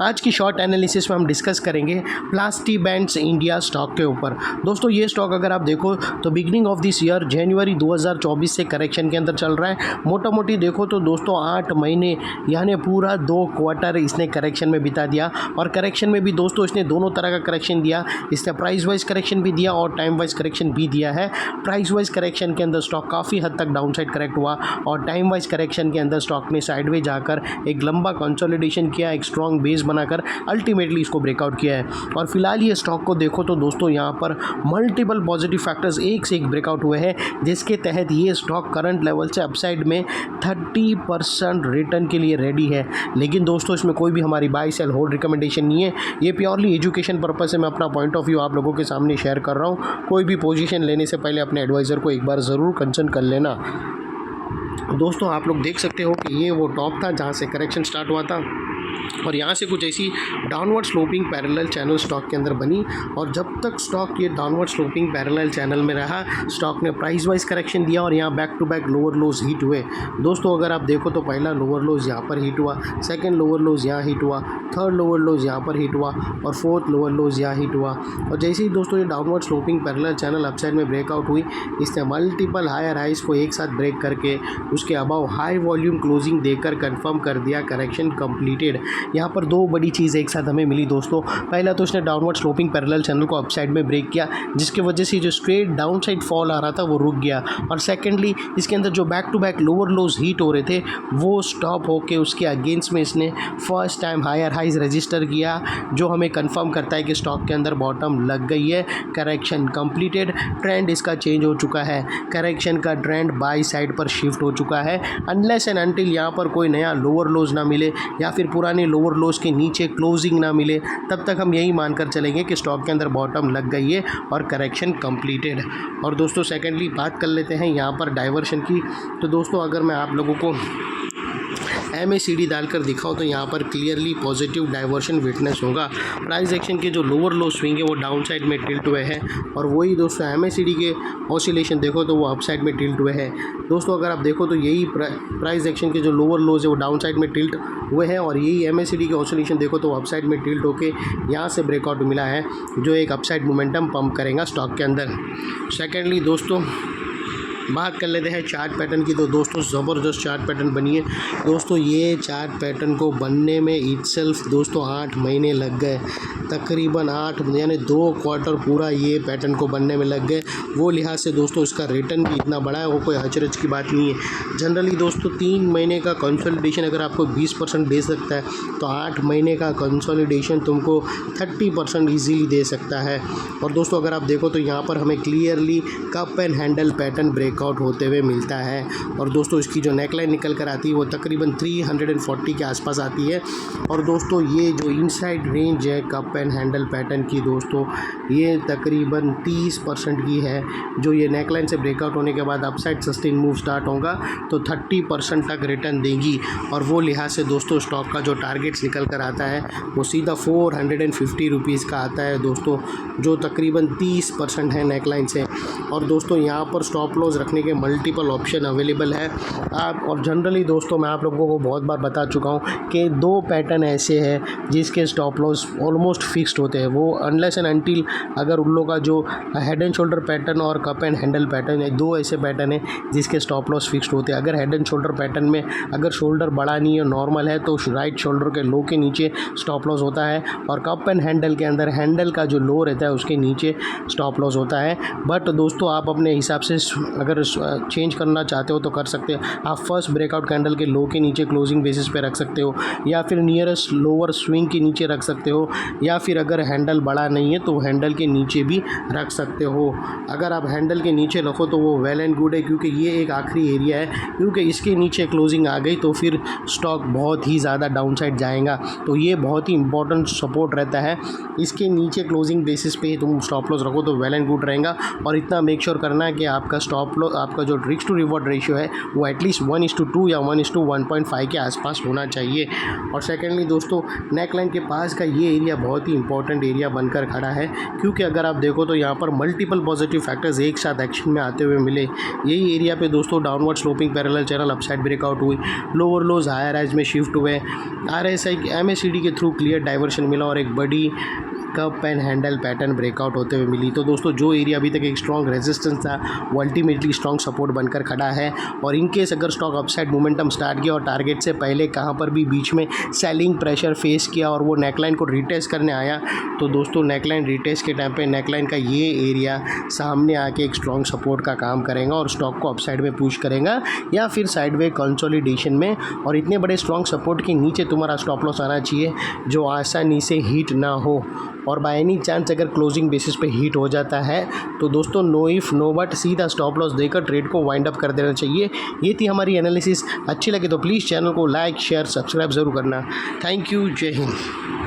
आज की short analysis में हम डिस्कस करेंगे प्लास्टिबैंड्स इंडिया स्टॉक के ऊपर। दोस्तों ये स्टॉक अगर आप देखो तो बिगनिंग ऑफ दिस ईयर जनवरी 2024 से करेक्शन के अंदर चल रहा है। मोटा मोटी देखो तो दोस्तों 8 महीने यानी पूरा 2 क्वार्टर इसने करेक्शन में बिता दिया। और करेक्शन में भी दोस्तों इसने दोनों तरह का करेक्शन दिया। इसने प्राइस वाइज करेक्शन भी दिया और टाइम वाइज करेक्शन भी दिया है। प्राइस वाइज करेक्शन के अंदर स्टॉक काफ़ी हद तक डाउन साइड करेक्ट हुआ और टाइम वाइज करेक्शन के अंदर स्टॉक ने साइडवेज जाकर एक लंबा कंसोलिडेशन किया, एक स्ट्रॉन्ग बेस बनाकर अल्टीमेटली इसको ब्रेकआउट किया है। और फिलहाल ये स्टॉक को देखो तो दोस्तों यहाँ पर मल्टीपल पॉजिटिव फैक्टर्स एक से एक ब्रेकआउट हुए हैं, जिसके तहत ये स्टॉक करंट लेवल से अपसाइड में 30% रिटर्न के लिए रेडी है। लेकिन दोस्तों इसमें कोई भी हमारी बाय सेल होल्ड रिकमेंडेशन नहीं है। ये प्योरली एजुकेशन पर्पस से मैं अपना पॉइंट ऑफ व्यू आप लोगों के सामने शेयर कर रहा हूँ। कोई भी पोजीशन लेने से पहले अपने एडवाइज़र को एक बार ज़रूर कंसल्ट कर लेना। दोस्तों आप लोग देख सकते हो कि ये वो टॉप था जहाँ से करेक्शन स्टार्ट हुआ था और यहाँ से कुछ ऐसी downward sloping parallel channel stock के अंदर बनी। और जब तक स्टॉक ये डाउनवर्ड स्लोपिंग पैरेलल चैनल में रहा, स्टॉक ने प्राइस वाइज करेक्शन दिया और यहाँ back to back lower lows hit हुए। दोस्तों अगर आप देखो तो पहला लोअर लोज यहाँ पर हिट हुआ, सेकंड लोअर लोज यहाँ हिट हुआ, थर्ड लोअर लोज यहाँ पर हिट हुआ और फोर्थ लोअर लोज यहाँ हिट हुआ। और जैसे ही दोस्तों ये downward sloping parallel channel upside में ब्रेकआउट हुई, इसने मल्टीपल हायर हाइज को एक साथ ब्रेक करके उसके अबाव हाई वॉल्यूम क्लोजिंग देकर कंफर्म कर दिया करेक्शन कंप्लीटेड। यहाँ पर दो बड़ी चीज़ एक साथ हमें मिली दोस्तों। पहला तो इसने डाउनवर्ड स्लोपिंग पैरेलल चैनल को अपसाइड में ब्रेक किया, जिसकी वजह से जो स्ट्रेट डाउन साइड फॉल आ रहा था वो रुक गया। और सेकेंडली इसके अंदर जो back to back lower lows hit हो रहे थे वो स्टॉप होके उसके अगेंस्ट में इसने first time higher highs register किया, जो हमें कंफर्म करता है कि स्टॉक के अंदर बॉटम लग गई है, करेक्शन कंप्लीटेड, ट्रेंड इसका चेंज हो चुका है, करेक्शन का ट्रेंड बाई साइड पर शिफ्ट हो चुका है। अनलेस एंड अनटिल यहाँ पर कोई नया लोअर लोज ना मिले या फिर पुराने लोअर लोज के नीचे क्लोजिंग ना मिले, तब तक हम यही मानकर चलेंगे कि स्टॉक के अंदर बॉटम लग गई है और करेक्शन कंप्लीटेड। और दोस्तों सेकेंडली बात कर लेते हैं यहाँ पर डाइवर्शन की। तो दोस्तों अगर मैं आप लोगों को MACD डालकर दिखाओ तो यहाँ पर क्लियरली पॉजिटिव डाइवर्शन विटनेस होगा। प्राइस एक्शन के जो लोअर लो स्विंग है वो डाउन साइड में टिल्ट हुए हैं और वही दोस्तों MACD के ऑसिलेशन देखो तो वो अप साइड में टिल्ट हुए हैं। दोस्तों अगर आप देखो तो यही प्राइस एक्शन के जो लोअर लोज है वो डाउन साइड में टिल्ट हुए हैं और यही MACD के ऑसिलेशन देखो तो अप साइड में टिल्ट होके यहाँ से ब्रेकआउट मिला है, जो एक अपसाइड मोमेंटम पंप करेगा स्टॉक के अंदर। सेकेंडली दोस्तों बात कर लेते हैं चार्ट पैटर्न की। तो दोस्तों ज़बरदस्त चार्ट पैटर्न बनी है। दोस्तों ये चार्ट पैटर्न को बनने में इटसेल्फ दोस्तों 8 महीने लग गए, तकरीबन 8 यानी 2 क्वार्टर पूरा ये पैटर्न को बनने में लग गए। वो लिहाज से दोस्तों इसका रिटर्न भी इतना बड़ा है, वो कोई अचरज की बात नहीं है। जनरली दोस्तों 3 महीने का कंसोलिडेशन अगर आपको 20% दे सकता है, तो 8 महीने का कंसोलिडेशन तुमको 30% ईजीली दे सकता है। और दोस्तों अगर आप देखो तो यहाँ पर हमें clearly cup and handle pattern breakout होते हुए मिलता है। और दोस्तों इसकी जो नेकलाइन निकल कर आती है वो तकरीबन 340 के आसपास आती है। और दोस्तों ये जो इनसाइड रेंज है कप एंड हैंडल पैटर्न की दोस्तों, ये तकरीबन 30% की है। जो ये नेकलाइन से ब्रेकआउट होने के बाद अपसाइड सस्टेन मूव स्टार्ट होगा तो 30% तक रिटर्न देगी। और वो लिहाज से दोस्तों स्टॉक का जो टारगेट्स निकल कर आता है वो सीधा 450 रुपीज़ का आता है दोस्तों, जो तकरीबन 30% है नेकलाइन से। और दोस्तों यहाँ पर स्टॉप लॉस रखने के मल्टीपल ऑप्शन अवेलेबल है आप। और जनरली दोस्तों मैं आप लोगों को बहुत बार बता चुका हूँ कि 2 पैटर्न ऐसे हैं जिसके स्टॉप लॉस ऑलमोस्ट फिक्स्ड होते हैं। वो अनलेस एंड अनटिल अगर उन लोगों का जो हेड एंड शोल्डर पैटर्न और कप एंड हैंडल पैटर्न है, 2 ऐसे पैटर्न हैं जिसके स्टॉप लॉस फिक्स्ड होते हैं। अगर हेड एंड शोल्डर पैटर्न में अगर शोल्डर बड़ा नहीं है, नॉर्मल है, तो राइट शोल्डर के लो के नीचे स्टॉप लॉस होता है। और कप एंड हैंडल के अंदर हैंडल का जो लो रहता है उसके नीचे स्टॉप लॉस होता है। बट दोस्तों आप अपने हिसाब से अगर चेंज करना चाहते हो तो कर सकते हो। आप फर्स्ट ब्रेकआउट कैंडल के लो के नीचे क्लोजिंग बेसिस पे रख सकते हो, या फिर नियरेस्ट लोअर स्विंग के नीचे रख सकते हो, या फिर अगर हैंडल बड़ा नहीं है तो हैंडल के नीचे भी रख सकते हो। अगर आप हैंडल के नीचे रखो तो वो वेल एंड गुड है, क्योंकि ये एक आखिरी एरिया है, क्योंकि इसके नीचे क्लोजिंग आ गई तो फिर स्टॉक बहुत ही ज़्यादा डाउन साइड जाएगा। तो ये बहुत ही इंपॉर्टेंट सपोर्ट रहता है। इसके नीचे क्लोजिंग बेसिस पे ही तुम स्टॉप लॉस रखो तो वेल एंड गुड रहेगा। और इतना मेक श्योर करना है कि आपका स्टॉप लॉस आपका जो रिस्क टू रिवॉर्ड रेशियो है वो एटलीस्ट 1:2 या 1:1.5 के आसपास होना चाहिए। और सेकेंडली दोस्तों, नेकलाइन के पास का ये एरिया बहुत ही इंपॉर्टेंट एरिया बनकर खड़ा है, क्योंकि अगर आप देखो तो यहाँ पर मल्टीपल पॉजिटिव फैक्टर्स एक साथ एक्शन में आते हुए मिले। यही एरिया पे दोस्तों downward sloping parallel channel upside breakout हुई, लोअर लोज हायर हाइज में शिफ्ट हुए, RSI MACD के थ्रू क्लियर डाइवर्शन मिला और एक बड़ी cup and handle pattern breakout होते हुए मिली। तो दोस्तों जो एरिया अभी तक एक स्ट्रॉन्ग रेजिस्टेंस था वो अल्टीमेटली स्ट्रॉन्ग सपोर्ट बनकर खड़ा है। और इन केस अगर स्टॉक अपसाइड मोमेंटम स्टार्ट किया और टारगेट से पहले कहाँ पर भी बीच में सेलिंग प्रेशर फेस किया और वो नेकलाइन को रिटेस्ट करने आया, तो दोस्तों नेकलाइन रिटेस्ट के टाइम पे नेकलाइन का ये एरिया सामने आके एक स्ट्रॉन्ग सपोर्ट का काम करेगा और स्टॉक को अपसाइड में पुश करेगा या फिर साइडवे कंसोलिडेशन में। और इतने बड़े स्ट्रॉन्ग सपोर्ट के नीचे तुम्हारा स्टॉप लॉस आना चाहिए जो आसानी से हिट ना हो। और बाय एनी चांस अगर क्लोजिंग बेसिस पे हिट हो जाता है तो दोस्तों नो इफ़ नो बट सीधा स्टॉप लॉस देकर ट्रेड को वाइंड अप कर देना चाहिए। ये थी हमारी एनालिसिस। अच्छी लगे तो प्लीज़ चैनल को लाइक शेयर सब्सक्राइब ज़रूर करना। थैंक यू, जय हिंद।